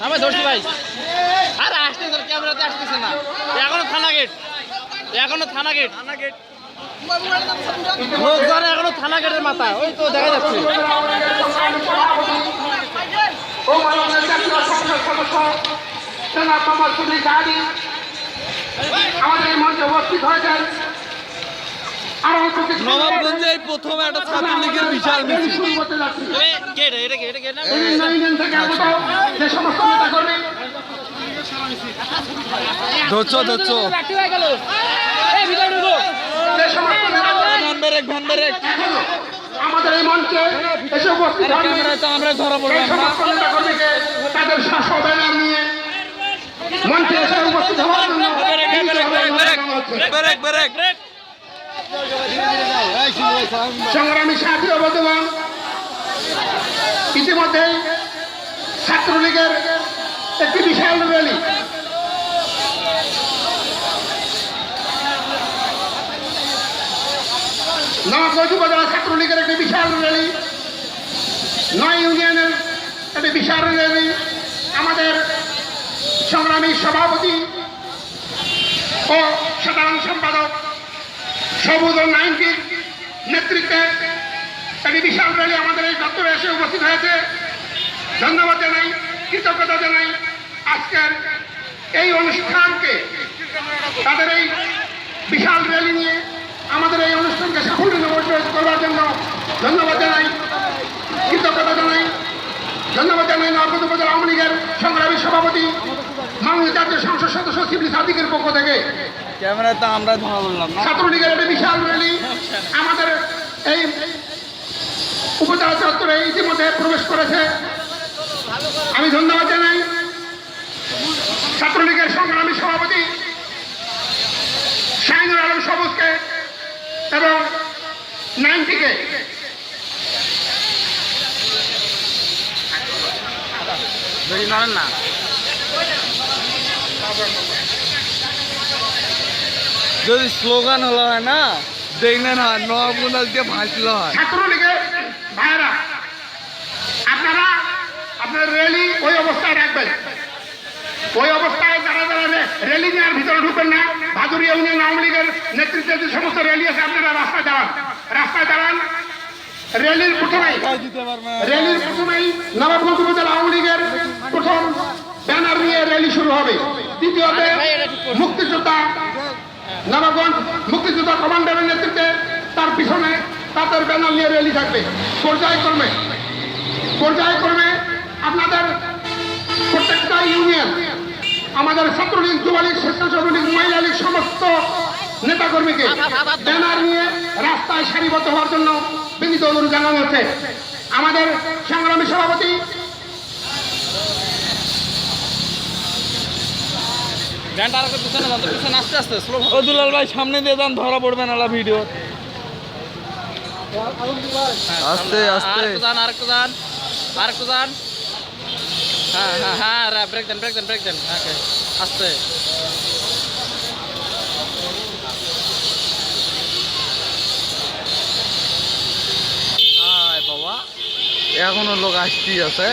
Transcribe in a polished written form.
আমি ধরছি ভাই। আরে আসতেছে ক্যামেরাতে আসতেছে না। এখনো থানা গেট। এখনো থানা গেট। লোকজন এখনো থানা গেটের মাথায়। ওই তো দেখা যাচ্ছে। আমাদের এই মঞ্চে উপস্থিত হয়েছেন। নবাবগঞ্জে এই প্রথম একটা ছাত্রলীগের বিশাল মিছিল। ধরছো ধরছো আমাদের এই মঞ্চে এসে উপস্থিত আমরা ধরা পড়লাম না। তাদের শাসক নিয়ে মঞ্চে এসে উপস্থিত হওয়ার জন্য সংগ্রামী সাথী ও বন্ধুগণ, ইতিমধ্যে ছাত্রলীগের একটি বিশাল র্যালি নবাবগঞ্জ উপজেলা ছাত্রলীগের একটি বিশাল র্যালি, 9 ইউনিয়নের একটি বিশাল র্যালি আমাদের সংগ্রামী সভাপতি ও সাধারণ সম্পাদক সবুজ ও 90 নেতৃত্বে একটি বিশাল র্যালি আমাদের এই দপ্তরে এসে উপস্থিত হয়েছে। ধন্যবাদ জানাই, কৃতজ্ঞতা জানাই আজকের এই অনুষ্ঠানকে, তাদের এই বিশাল র্যালি নিয়ে আমাদের এই অনুষ্ঠানকে সাফল্যমণ্ডিত করবার জন্য ধন্যবাদ জানাই, কৃতজ্ঞতা জানাই। ধন্যবাদ জানাই নবাবগঞ্জ উপজেলা আওয়ামী লীগের সংগ্রামী সভাপতি মাননীয় জাতীয় সংসদ সদস্য শিবলি সাদিকের পক্ষ থেকে ক্যামেরাতে আমরা ধরা পড়লাম না। ছাত্রলীগের একটি বিশাল র্যালি আমাদের এই উপজেলা চত্বরে ইতিমধ্যে প্রবেশ করেছে। আমি ধন্যবাদ জানাই ছাত্রলীগের সংগ্রামী সভাপতি শাহিনুর আলম সবুজকে এবং 90-কে। না যদি স্লোগান হলো হয় না, দেখলেন হয় নবাবগঞ্জ দিয়ে ভাসলো হয়। ছাত্রলীগের ভাইয়েরা, আপনারা আপনার র্যালি ওই অবস্থায় রাখবেন। ওই অবস্থায় যারা যারা র্যালি নেওয়ার ভিতরে ঢুকবেন না। ভাদুরী ইউনিয়ন আওয়ামী লীগের নেতৃত্বে যে সমস্ত র্যালি আছে আপনারা রাস্তায় দাঁড়ান। র্যালির প্রথমেই নবাবগঞ্জ উপজেলা আওয়ামী লীগের প্রথম ব্যানার নিয়ে র্যালি শুরু হবে। দ্বিতীয়তে মুক্তিযোদ্ধা নবাবগঞ্জ মুক্তিযোদ্ধা কমান্ডারের নেতৃত্বে তার পিছনে তাদের ব্যানার নিয়ে র্যালি থাকবে। পর্যায়ক্রমে আপনাদের প্রত্যেকটা ইউনিয়ন, আমাদের ছাত্রলীগ, যুবলীগ, স্বেচ্ছাসেবক লীগ, মহিলা লীগ সমস্ত নেতাকর্মীকে ব্যানার নিয়ে রাস্তায় সারিবদ্ধ হওয়ার জন্য বিনীত অনুরোধ জানানো হচ্ছে। আমাদের সংগ্রামী সভাপতি ও দুলাল ভাই সামনে দিয়ে যান, ধরা পড়বে না ভিডিও। আস্তে আস্তে আরেকটু যান। হ্যাঁ ব্রেক দেন আস্তে। বাবা এখনো লোক আসতেই আছে।